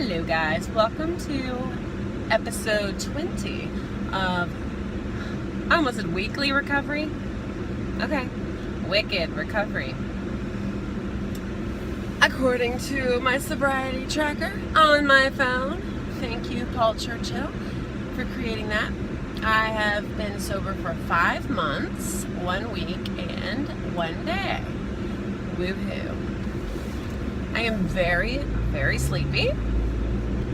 Hello guys, welcome to episode 20 of, I almost said weekly recovery. Okay, wicked recovery. According to my sobriety tracker on my phone, thank you Paul Churchill for creating that. I have been sober for 5 months, 1 week, and 1 day. Woohoo. I am very, very sleepy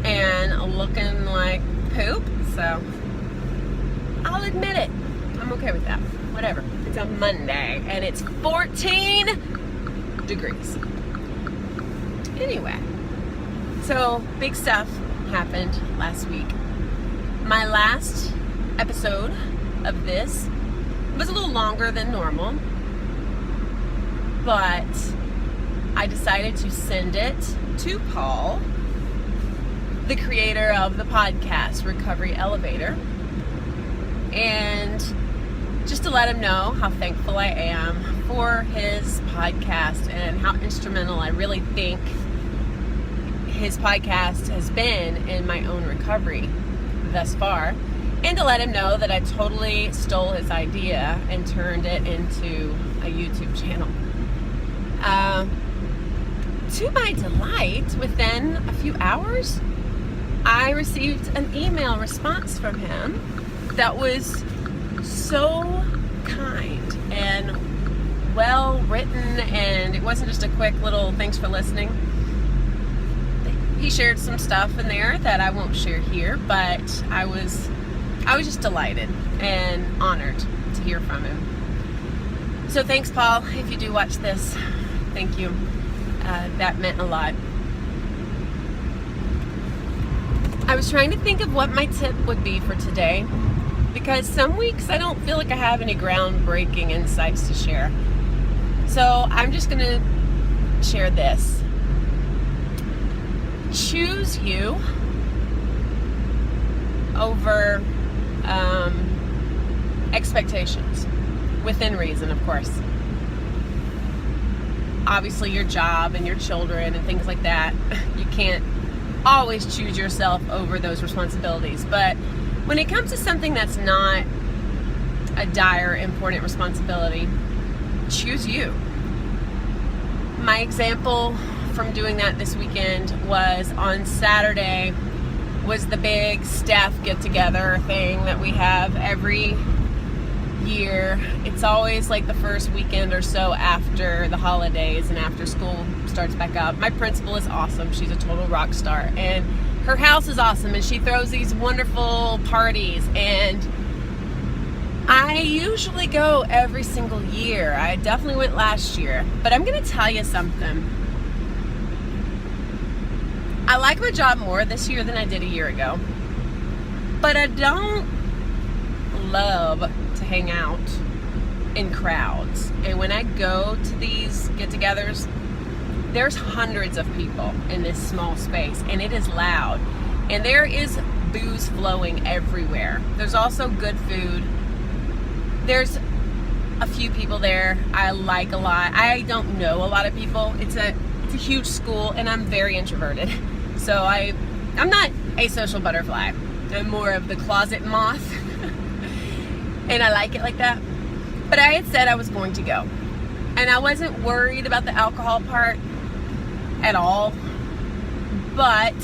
and looking like poop, so I'll admit it. I'm okay with that. Whatever. It's a Monday and it's 14 degrees. Anyway, so big stuff happened last week. My last episode of this was a little longer than normal, but I decided to send it to Paul, the creator of the podcast Recovery Elevator, and just to let him know how thankful I am for his podcast and how instrumental I really think his podcast has been in my own recovery thus far, and to let him know that I totally stole his idea and turned it into a YouTube channel. To my delight, within a few hours, I received an email response from him that was so kind and well written, and it wasn't just a quick little thanks for listening. He shared some stuff in there that I won't share here, but I was just delighted and honored to hear from him. So thanks, Paul, if you do watch this. Thank you. That meant a lot. I was trying to think of what my tip would be for today, because some weeks I don't feel like I have any groundbreaking insights to share. So I'm just going to share this. Choose you over expectations, within reason, of course. Obviously, your job and your children and things like that, you can't always choose yourself over those responsibilities. But when it comes to something that's not a dire, important responsibility, choose you. My example from doing that this weekend was on Saturday, was the big staff get-together thing that we have every year. It's always like the first weekend or so after the holidays and after school starts back up. My principal is awesome. She's a total rock star, and her house is awesome, and she throws these wonderful parties, and I usually go every single year. I definitely went last year, but I'm gonna tell you something. I like my job more this year than I did a year ago, but I don't love to hang out in crowds. And when I go to these get-togethers, there's hundreds of people in this small space, and it is loud, and there is booze flowing everywhere. There's also good food. There's a few people there I like a lot. I don't know a lot of people. It's a huge school, and I'm very introverted, so I'm not a social butterfly. I'm more of the closet moth. And I like it like that. But I had said I was going to go, and I wasn't worried about the alcohol part at all. But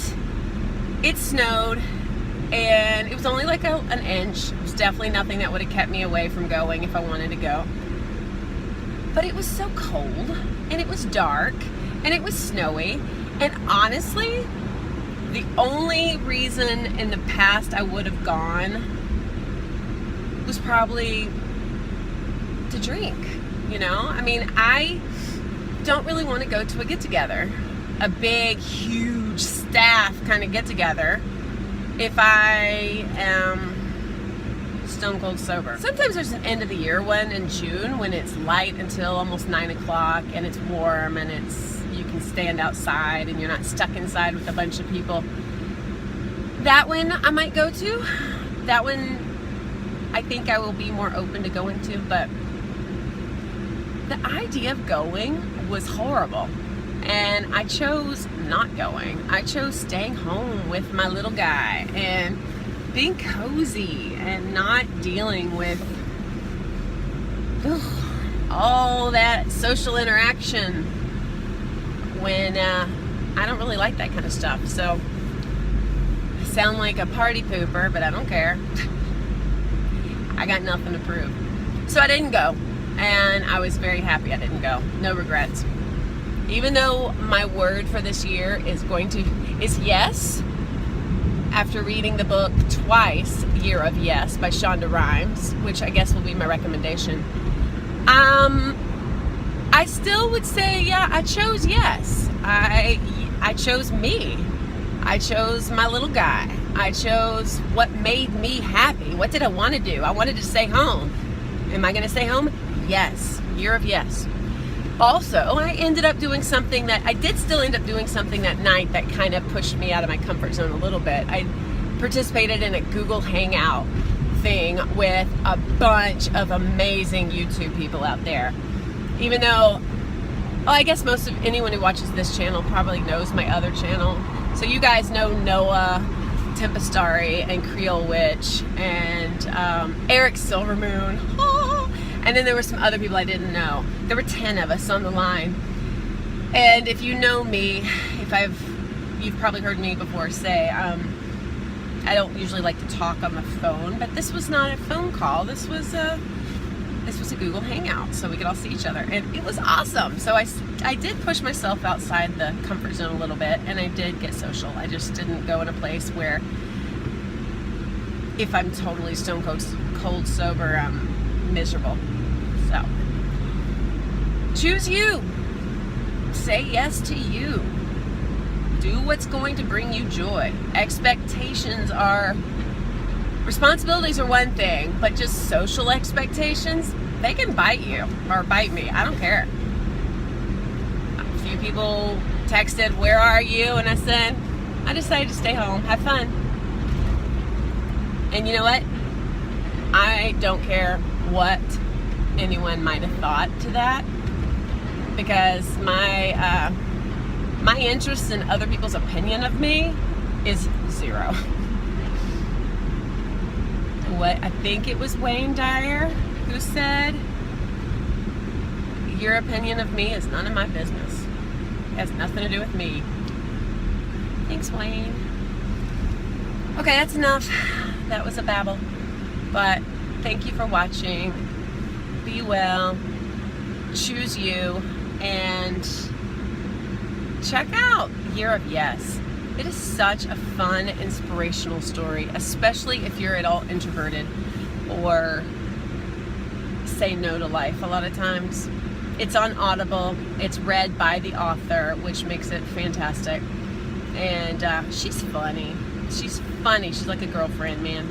it snowed, and it was only like an inch. It was definitely nothing that would have kept me away from going if I wanted to go. But it was so cold, and it was dark, and it was snowy, and honestly, the only reason in the past I would have gone was probably to drink, you know? I mean, I don't really want to go to a get-together, a big, huge staff kind of get-together, if I am stone cold sober. Sometimes there's an end of the year one in June when it's light until almost 9 o'clock and it's warm and you can stand outside and you're not stuck inside with a bunch of people. That one I might go to. That one I think I will be more open to going to, but the idea of going was horrible. And I chose not going. I chose staying home with my little guy and being cozy and not dealing with all that social interaction when I don't really like that kind of stuff. So I sound like a party pooper, but I don't care. I got nothing to prove. So I didn't go, and I was very happy I didn't go. No regrets. Even though my word for this year is yes, after reading the book twice, Year of Yes by Shonda Rhimes, which I guess will be my recommendation. I still would say, yeah, I chose yes. I chose me. I chose my little guy. I chose what made me happy. What did I want to do? I wanted to stay home. Am I going to stay home? Yes. Year of yes. Also, I ended up doing something that I did still end up doing something that night that kind of pushed me out of my comfort zone a little bit. I participated in a Google Hangout thing with a bunch of amazing YouTube people out there. Even though, well, I guess most of anyone who watches this channel probably knows my other channel. So you guys know Noah, Tempestari, and Creole Witch, and Eric Silvermoon. And then there were some other people I didn't know. There were 10 of us on the line. And if you know me, you've probably heard me before say, I don't usually like to talk on the phone, but this was not a phone call. This was a Google Hangout, so we could all see each other, and it was awesome. So I did push myself outside the comfort zone a little bit, and I did get social. I just didn't go in a place where, if I'm totally stone cold sober, I'm miserable. So choose you. Say yes to you. Do what's going to bring you joy. Responsibilities are one thing, but just social expectations, they can bite you or bite me. I don't care. A few people texted, "Where are you?" And I said, I decided to stay home, have fun. And you know what? I don't care what anyone might have thought to that, because my interest in other people's opinion of me is zero. What, I think it was Wayne Dyer who said, "Your opinion of me is none of my business. It has nothing to do with me." Thanks, Wayne. Okay, that's enough. That was a babble. But thank you for watching. Be well. Choose you. And check out Year of Yes. It is such a fun, inspirational story, especially if you're at all introverted or say no to life a lot of times. It's on Audible. It's read by the author, which makes it fantastic. And she's funny. She's funny. She's like a girlfriend, man.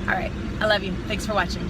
All right. I love you. Thanks for watching.